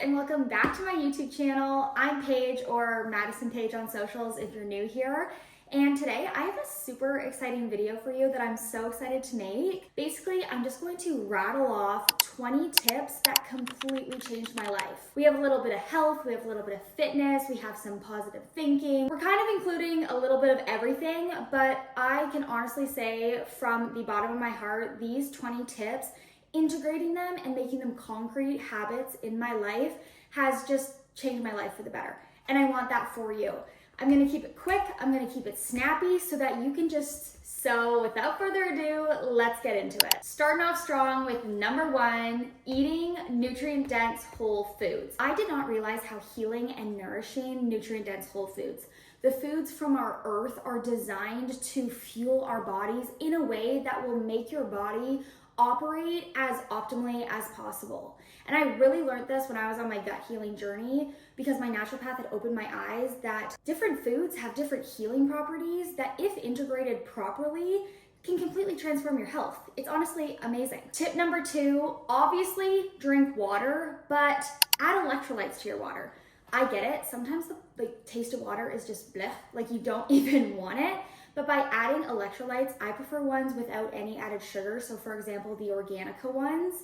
and welcome back to my YouTube channel. I'm Paige, or Madison Paige on socials if you're new here. And today I have a super exciting video for you that I'm so excited to make. Basically, I'm just going to rattle off 20 tips that completely changed my life. We have a little bit of health, we have a little bit of fitness, we have some positive thinking. We're kind of including a little bit of everything, but I can honestly say from the bottom of my heart, these 20 tips, integrating them and making them concrete habits in my life has just changed my life for the better. And I want that for you. I'm gonna keep it quick, I'm gonna keep it snappy so that you can so without further ado, let's get into it. Starting off strong with number 1, eating nutrient-dense whole foods. I did not realize how healing and nourishing nutrient-dense whole foods. The foods from our earth are designed to fuel our bodies in a way that will make your body operate as optimally as possible. And I really learned this when I was on my gut healing journey because my naturopath had opened my eyes that different foods have different healing properties that, if integrated properly, can completely transform your health. It's honestly amazing. Tip number 2, obviously drink water, but add electrolytes to your water. I get it. Sometimes the taste of water is just bleh, like you don't even want it. But by adding electrolytes, I prefer ones without any added sugar. So for example, the Organica ones,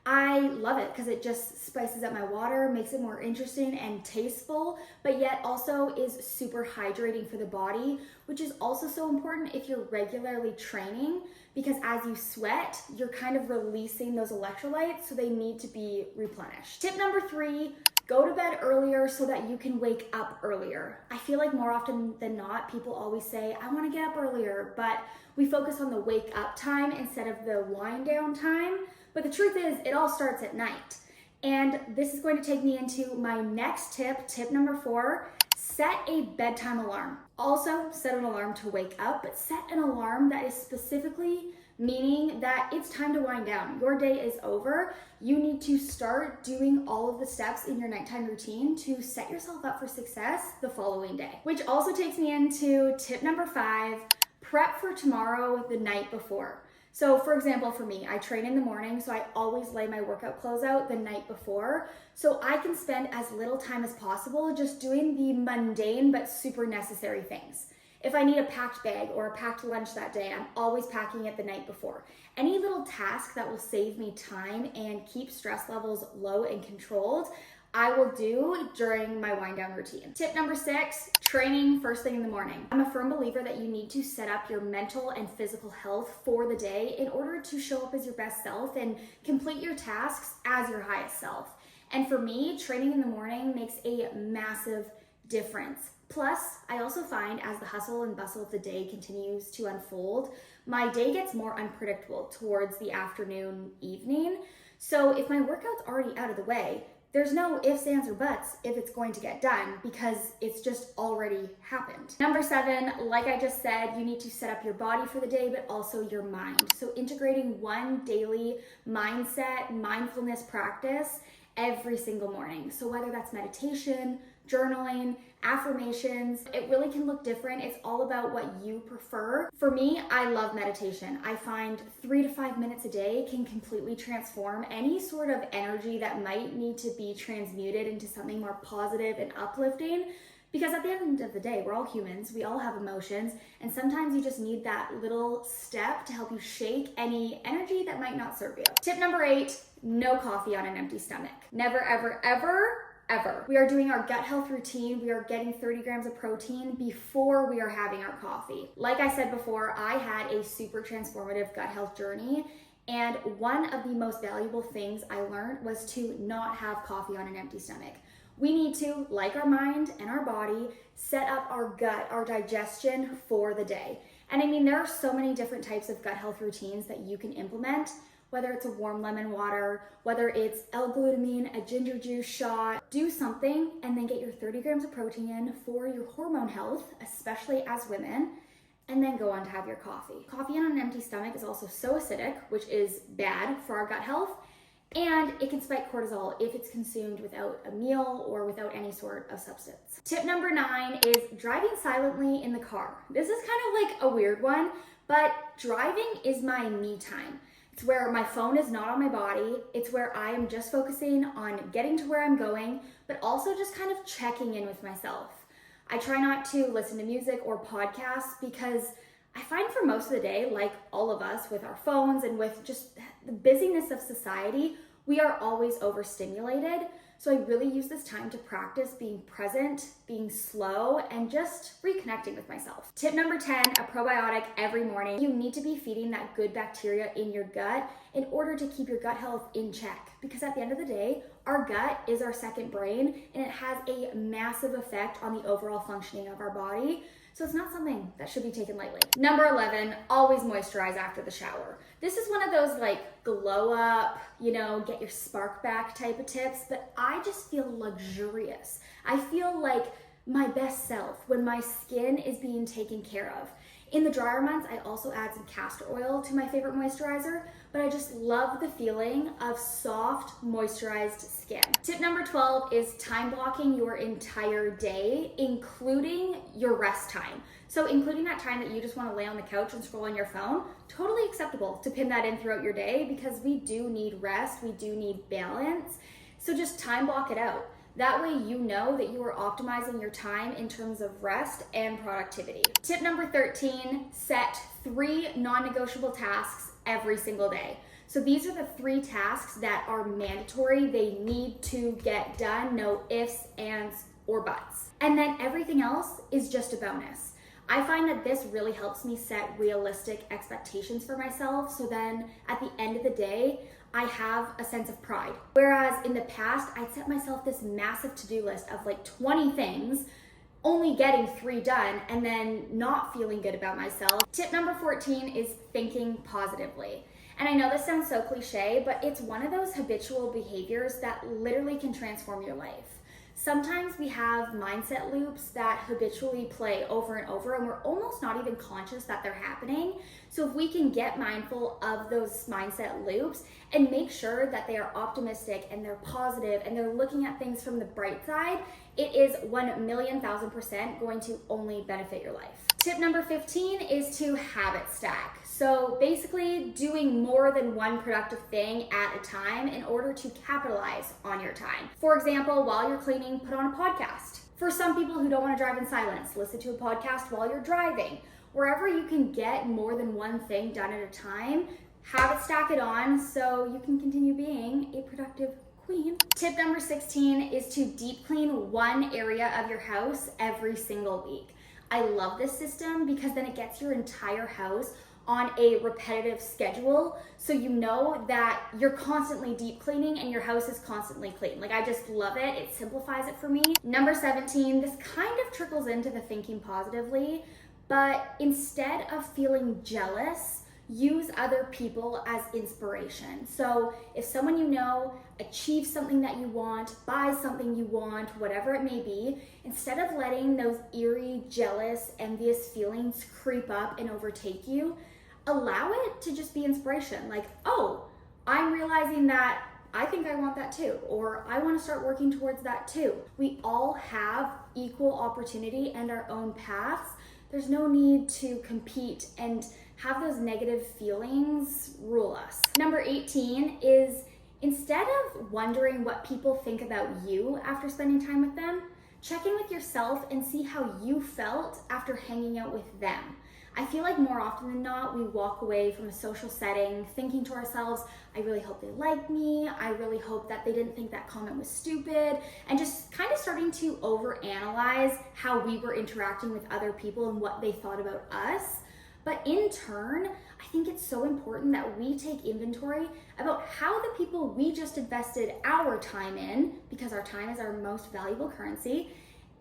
I love it because it just spices up my water, makes it more interesting and tasteful, but yet also is super hydrating for the body, which is also so important if you're regularly training, because as you sweat, you're kind of releasing those electrolytes, so they need to be replenished. Tip number 3, go to bed earlier so that you can wake up earlier. I feel like more often than not, people always say, I want to get up earlier, but we focus on the wake up time instead of the wind down time. But the truth is, it all starts at night. And this is going to take me into my next tip, tip number 4, set a bedtime alarm. Also, set an alarm to wake up, but set an alarm that is specifically meaning that it's time to wind down. Your day is over. You need to start doing all of the steps in your nighttime routine to set yourself up for success the following day. Which also takes me into tip number 5, prep for tomorrow the night before. So for example, for me, I train in the morning, so I always lay my workout clothes out the night before, so I can spend as little time as possible just doing the mundane but super necessary things. If I need a packed bag or a packed lunch that day, I'm always packing it the night before. Any little task that will save me time and keep stress levels low and controlled, I will do during my wind down routine. Tip number 6, training first thing in the morning. I'm a firm believer that you need to set up your mental and physical health for the day in order to show up as your best self and complete your tasks as your highest self. And for me, training in the morning makes a massive difference. Plus, I also find as the hustle and bustle of the day continues to unfold, my day gets more unpredictable towards the afternoon, evening. So if my workout's already out of the way, there's no ifs, ands, or buts if it's going to get done because it's just already happened. Number 7, like I just said, you need to set up your body for the day, but also your mind. So integrating one daily mindset, mindfulness practice every single morning. So whether that's meditation, journaling, affirmations, it really can look different. It's all about what you prefer. For me, I love meditation. I find 3 to 5 minutes a day can completely transform any sort of energy that might need to be transmuted into something more positive and uplifting. Because at the end of the day, we're all humans, we all have emotions, and sometimes you just need that little step to help you shake any energy that might not serve you. Tip number 8, no coffee on an empty stomach. Never, ever, ever, ever. We are doing our gut health routine. We are getting 30 grams of protein before we are having our coffee. Like I said before, I had a super transformative gut health journey, and one of the most valuable things I learned was to not have coffee on an empty stomach. We need to, like our mind and our body, set up our gut, our digestion for the day. And I mean, there are so many different types of gut health routines that you can implement, whether it's a warm lemon water, whether it's L-glutamine, a ginger juice shot. Do something and then get your 30 grams of protein in for your hormone health, especially as women, and then go on to have your coffee. Coffee on an empty stomach is also so acidic, which is bad for our gut health, and it can spike cortisol if it's consumed without a meal or without any sort of substance. Tip number 9 is driving silently in the car. This is kind of like a weird one, but driving is my me time. It's where my phone is not on my body. It's where I am just focusing on getting to where I'm going, but also just kind of checking in with myself. I try not to listen to music or podcasts because I find for most of the day, like all of us with our phones and with just the busyness of society, we are always overstimulated. So I really use this time to practice being present, being slow, and just reconnecting with myself. Tip number 10, a probiotic every morning. You need to be feeding that good bacteria in your gut in order to keep your gut health in check. Because at the end of the day, our gut is our second brain and it has a massive effect on the overall functioning of our body. So it's not something that should be taken lightly. Number 11, always moisturize after the shower. This is one of those like glow up, get your spark back type of tips, but I just feel luxurious. I feel like my best self when my skin is being taken care of. In the drier months, I also add some castor oil to my favorite moisturizer, but I just love the feeling of soft, moisturized skin. Tip number 12 is time blocking your entire day, including your rest time. So including that time that you just want to lay on the couch and scroll on your phone, totally acceptable to pin that in throughout your day because we do need rest, we do need balance. So just time block it out. That way you know that you are optimizing your time in terms of rest and productivity. Tip number 13, set 3 non-negotiable tasks every single day. So these are the 3 tasks that are mandatory. They need to get done, no ifs, ands, or buts. And then everything else is just a bonus. I find that this really helps me set realistic expectations for myself. So then at the end of the day, I have a sense of pride. Whereas in the past, I'd set myself this massive to-do list of like 20 things, only getting 3 done, and then not feeling good about myself. Tip number 14 is thinking positively. And I know this sounds so cliche, but it's one of those habitual behaviors that literally can transform your life. Sometimes we have mindset loops that habitually play over and over, and we're almost not even conscious that they're happening. So if we can get mindful of those mindset loops and make sure that they are optimistic and they're positive and they're looking at things from the bright side, it is 1,000,000% going to only benefit your life. Tip number 15 is to habit stack. So basically doing more than one productive thing at a time in order to capitalize on your time. For example, while you're cleaning, put on a podcast. For some people who don't want to drive in silence, listen to a podcast while you're driving. Wherever you can get more than one thing done at a time, habit stack it on so you can continue being a productive queen. Tip number 16 is to deep clean one area of your house every single week. I love this system because then it gets your entire house on a repetitive schedule, so you know that you're constantly deep cleaning and your house is constantly clean. Like, I just love it. It simplifies it for me. Number 17, this kind of trickles into the thinking positively, but instead of feeling jealous, use other people as inspiration. So if someone you know achieves something that you want, buys something you want, whatever it may be, instead of letting those eerie, jealous, envious feelings creep up and overtake you, allow it to just be inspiration. Like, oh, I'm realizing that I think I want that too, or I want to start working towards that too. We all have equal opportunity and our own paths. There's no need to compete and have those negative feelings rule us. Number 18 is, instead of wondering what people think about you after spending time with them, check in with yourself and see how you felt after hanging out with them. I feel like more often than not, we walk away from a social setting thinking to ourselves, I really hope they like me. I really hope that they didn't think that comment was stupid. And just kind of starting to overanalyze how we were interacting with other people and what they thought about us. But in turn, I think it's so important that we take inventory about how the people we just invested our time in, because our time is our most valuable currency,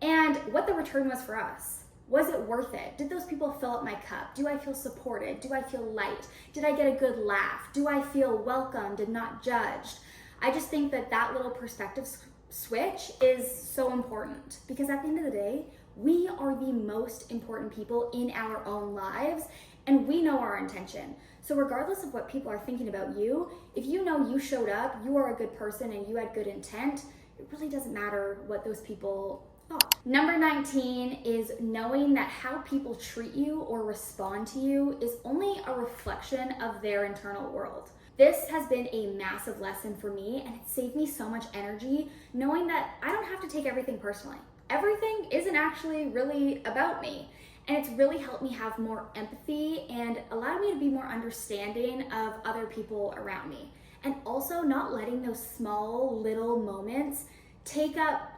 and what the return was for us. Was it worth it? Did those people fill up my cup? Do I feel supported? Do I feel light? Did I get a good laugh? Do I feel welcomed and not judged? I just think that that little perspective switch is so important, because at the end of the day, we are the most important people in our own lives, and we know our intention. So regardless of what people are thinking about you, if you know you showed up, you are a good person, and you had good intent, it really doesn't matter what those people thought. Number 19 is knowing that how people treat you or respond to you is only a reflection of their internal world. This has been a massive lesson for me, and it saved me so much energy knowing that I don't have to take everything personally. Everything isn't actually really about me. And it's really helped me have more empathy and allowed me to be more understanding of other people around me. And also not letting those small little moments take up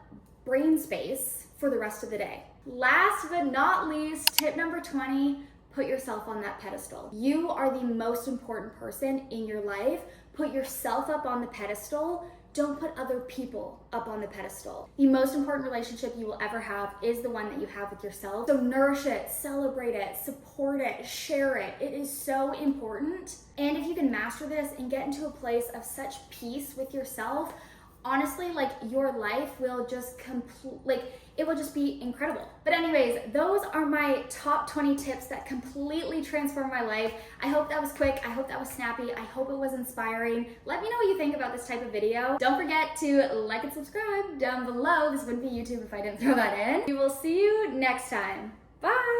brain space for the rest of the day. Last but not least, tip number 20, put yourself on that pedestal. You are the most important person in your life. Put yourself up on the pedestal. Don't put other people up on the pedestal. The most important relationship you will ever have is the one that you have with yourself. So nourish it, celebrate it, support it, share it. It is so important. And if you can master this and get into a place of such peace with yourself, honestly, like your life will just it will just be incredible. But anyways, those are my top 20 tips that completely transformed my life. I hope that was quick. I hope that was snappy. I hope it was inspiring. Let me know what you think about this type of video. Don't forget to like and subscribe down below. This wouldn't be YouTube if I didn't throw that in. We will see you next time. Bye.